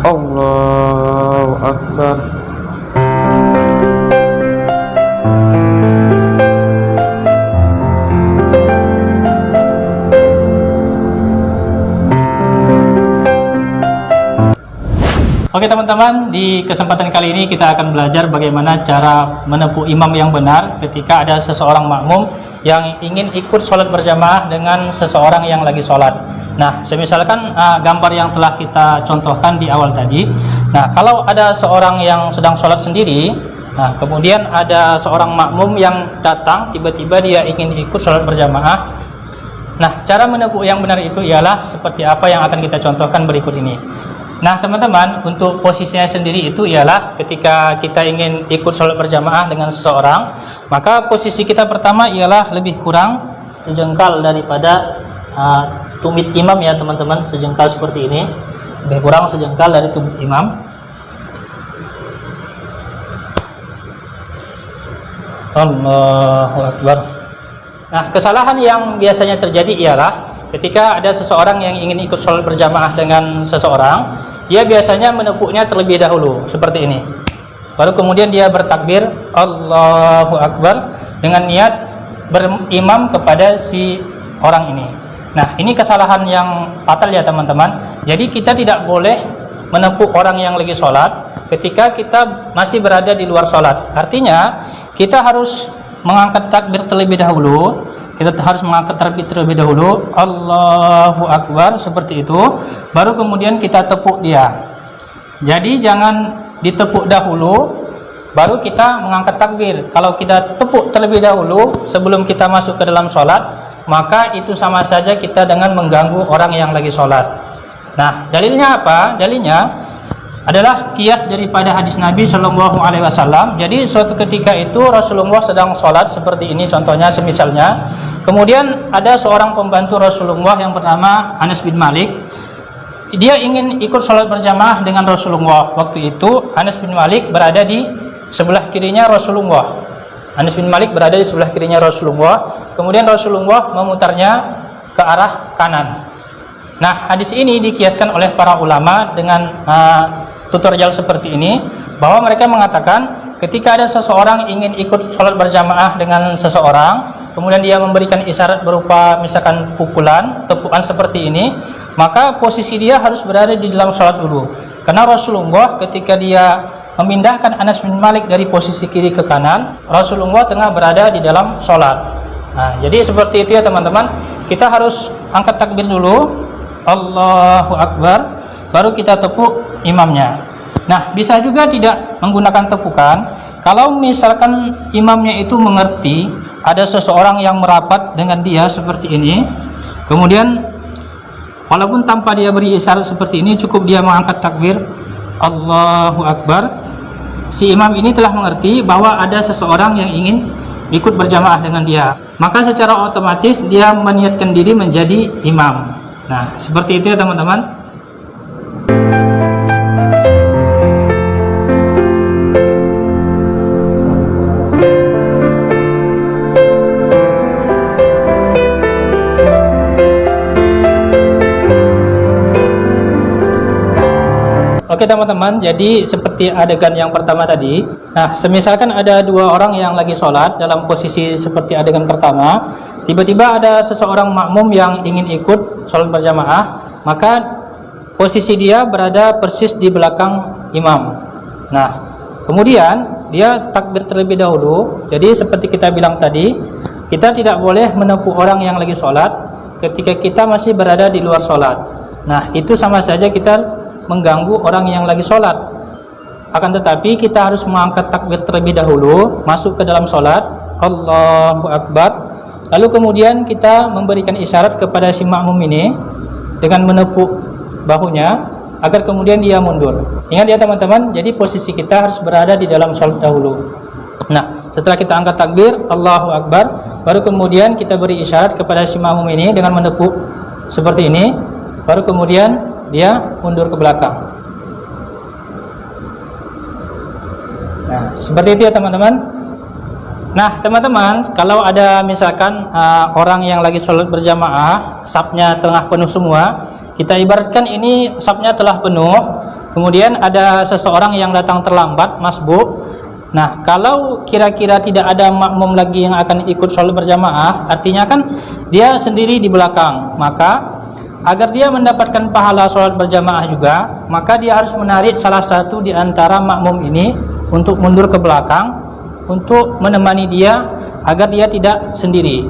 Allahu Akbar. Oke teman-teman, di kesempatan kali ini kita akan belajar bagaimana cara menempuh imam yang benar ketika ada seseorang makmum yang ingin ikut sholat berjamaah dengan seseorang yang lagi sholat. Nah, semisalkan gambar yang telah kita contohkan di awal tadi. Nah, kalau ada seorang yang sedang sholat sendiri, nah kemudian ada seorang makmum yang datang, tiba-tiba dia ingin ikut sholat berjamaah. Nah, cara menempuh yang benar itu ialah seperti apa yang akan kita contohkan berikut ini. Nah teman-teman, untuk posisinya sendiri itu ialah ketika kita ingin ikut sholat berjamaah dengan seseorang, maka posisi kita pertama ialah lebih kurang sejengkal daripada tumit imam ya teman-teman, sejengkal seperti ini, lebih kurang sejengkal dari tumit imam. Allahu Akbar. Nah, kesalahan yang biasanya terjadi ialah ketika ada seseorang yang ingin ikut sholat berjamaah dengan seseorang, dia biasanya menepuknya terlebih dahulu seperti ini. Baru kemudian dia bertakbir Allahu Akbar dengan niat berimam kepada si orang ini. Nah, ini kesalahan yang fatal ya teman-teman. Jadi kita tidak boleh menepuk orang yang lagi sholat ketika kita masih berada di luar sholat. Artinya kita harus mengangkat takbir terlebih dahulu. Kita harus mengangkat takbir terlebih dahulu, Allahu Akbar, seperti itu. Baru kemudian kita tepuk dia. Jadi jangan ditepuk dahulu, baru kita mengangkat takbir. Kalau kita tepuk terlebih dahulu sebelum kita masuk ke dalam sholat, maka itu sama saja kita dengan mengganggu orang yang lagi sholat. Nah, dalilnya apa? Dalilnya adalah kias daripada hadis Nabi Shallallahu Alaihi Wasallam. Jadi suatu ketika itu Rasulullah sedang sholat seperti ini, contohnya semisalnya. Kemudian ada seorang pembantu Rasulullah yang bernama Anas bin Malik. Dia ingin ikut sholat berjamaah dengan Rasulullah. Waktu itu Anas bin Malik berada di sebelah kirinya Rasulullah. Anas bin Malik berada di sebelah kirinya Rasulullah. Kemudian Rasulullah memutarnya ke arah kanan. Nah, hadis ini dikiaskan oleh para ulama dengan tutorial seperti ini, bahwa mereka mengatakan ketika ada seseorang ingin ikut sholat berjamaah dengan seseorang, kemudian dia memberikan isyarat berupa misalkan pukulan, tepukan seperti ini, maka posisi dia harus berada di dalam sholat dulu. Karena Rasulullah ketika dia memindahkan Anas bin Malik dari posisi kiri ke kanan, Rasulullah tengah berada di dalam sholat. Nah, jadi seperti itu ya teman-teman, kita harus angkat takbir dulu, Allahu Akbar, baru kita tepuk imamnya. Nah, bisa juga tidak menggunakan tepukan. Kalau misalkan imamnya itu mengerti ada seseorang yang merapat dengan dia seperti ini, kemudian walaupun tanpa dia beri isyarat seperti ini, cukup dia mengangkat takbir Allahu Akbar, si imam ini telah mengerti bahwa ada seseorang yang ingin ikut berjamaah dengan dia, maka secara otomatis dia meniatkan diri menjadi imam. Nah, seperti itu ya teman-teman. Oke teman-teman, jadi seperti adegan yang pertama tadi. Nah, semisalkan ada dua orang yang lagi sholat dalam posisi seperti adegan pertama, tiba-tiba ada seseorang makmum yang ingin ikut sholat berjamaah, maka posisi dia berada persis di belakang imam. Nah, kemudian dia takbir terlebih dahulu. Jadi seperti kita bilang tadi, kita tidak boleh menepuk orang yang lagi sholat ketika kita masih berada di luar sholat. Nah, itu sama saja kita mengganggu orang yang lagi sholat. Akan tetapi kita harus mengangkat takbir terlebih dahulu, masuk ke dalam sholat, Allahu Akbar. Lalu kemudian kita memberikan isyarat kepada si makmum ini dengan menepuk bahunya agar kemudian dia mundur. Ingat ya teman-teman, jadi posisi kita harus berada di dalam sholat dahulu. Nah, setelah kita angkat takbir Allahu Akbar, baru kemudian kita beri isyarat kepada si makmum ini dengan menepuk seperti ini, baru kemudian dia mundur ke belakang. Nah, seperti itu ya teman-teman. Nah, teman-teman, kalau ada misalkan orang yang lagi sholat berjamaah, safnya tengah penuh semua, kita ibaratkan ini safnya telah penuh, kemudian ada seseorang yang datang terlambat, masbuk. Nah, kalau kira-kira tidak ada makmum lagi yang akan ikut sholat berjamaah, artinya kan dia sendiri di belakang. Maka agar dia mendapatkan pahala sholat berjamaah juga, maka dia harus menarik salah satu di antara makmum ini untuk mundur ke belakang untuk menemani dia agar dia tidak sendiri.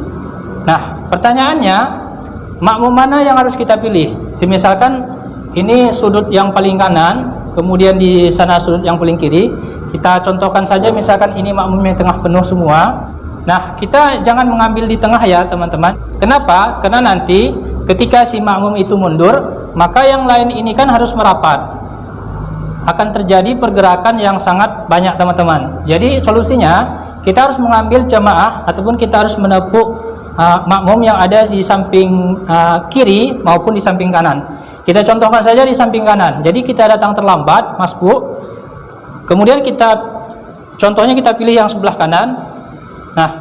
Nah, pertanyaannya, makmum mana yang harus kita pilih? Misalkan ini sudut yang paling kanan, kemudian di sana sudut yang paling kiri. Kita contohkan saja, misalkan ini makmum yang tengah penuh semua. Nah, kita jangan mengambil di tengah ya teman-teman. Kenapa? Karena nanti ketika si makmum itu mundur, maka yang lain ini kan harus merapat. Akan terjadi pergerakan yang sangat banyak teman-teman. Jadi solusinya kita harus mengambil jamaah ataupun kita harus menepuk makmum yang ada di samping kiri maupun di samping kanan. Kita contohkan saja di samping kanan. Jadi kita datang terlambat, masbuk. Kemudian contohnya kita pilih yang sebelah kanan. Nah,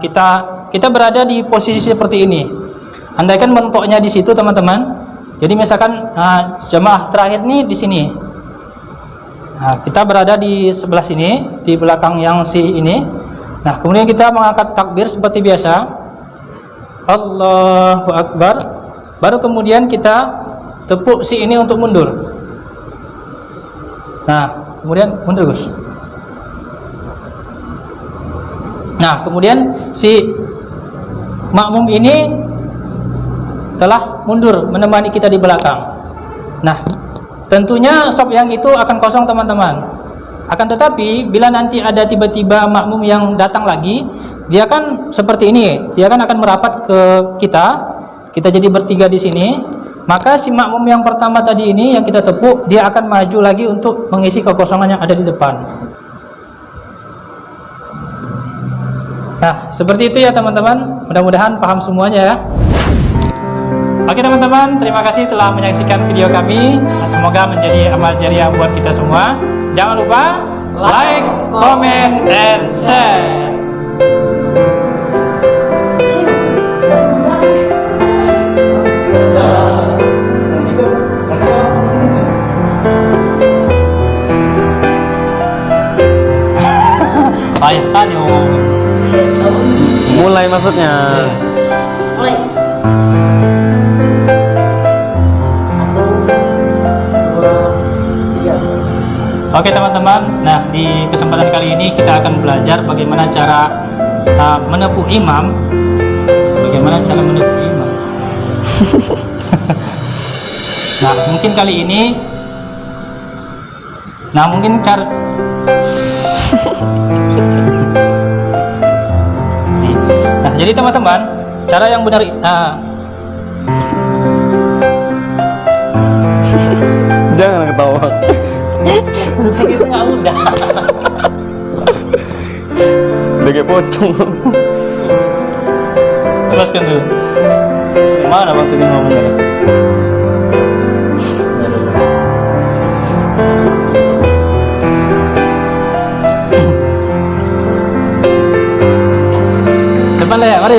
kita berada di posisi seperti ini. Andaikan mentoknya di situ teman-teman. Jadi misalkan jamaah terakhir nih di sini. Nah, kita berada di sebelah sini, di belakang yang si ini. Nah, kemudian kita mengangkat takbir seperti biasa. Allahu Akbar. Baru kemudian kita tepuk si ini untuk mundur. Nah, kemudian mundur Gus. Nah, kemudian si makmum ini telah mundur menemani kita di belakang. Nah, tentunya sop yang itu akan kosong teman-teman. Akan tetapi bila nanti ada tiba-tiba makmum yang datang lagi, dia kan seperti ini, dia kan akan merapat ke kita jadi bertiga di sini. Maka si makmum yang pertama tadi ini yang kita tepuk, dia akan maju lagi untuk mengisi kekosongan yang ada di depan. Nah, seperti itu ya teman-teman. Mudah-mudahan paham semuanya ya. Oke teman-teman, terima kasih telah menyaksikan video kami. Semoga menjadi amal jariah buat kita semua. Jangan lupa like, comment, and share. Mulai maksudnya. Mulai. Oke teman-teman, nah di kesempatan kali ini kita akan belajar bagaimana cara menepuk imam. Bagaimana cara menepuk imam? Nah mungkin kali ini, cara nah jadi teman-teman, cara yang benar Jangan ketawa. itu nggak mudah. Udah kayak pocong. Teruskan dulu. Mana waktu dia ngomong tadi? Depan lah ya, mari.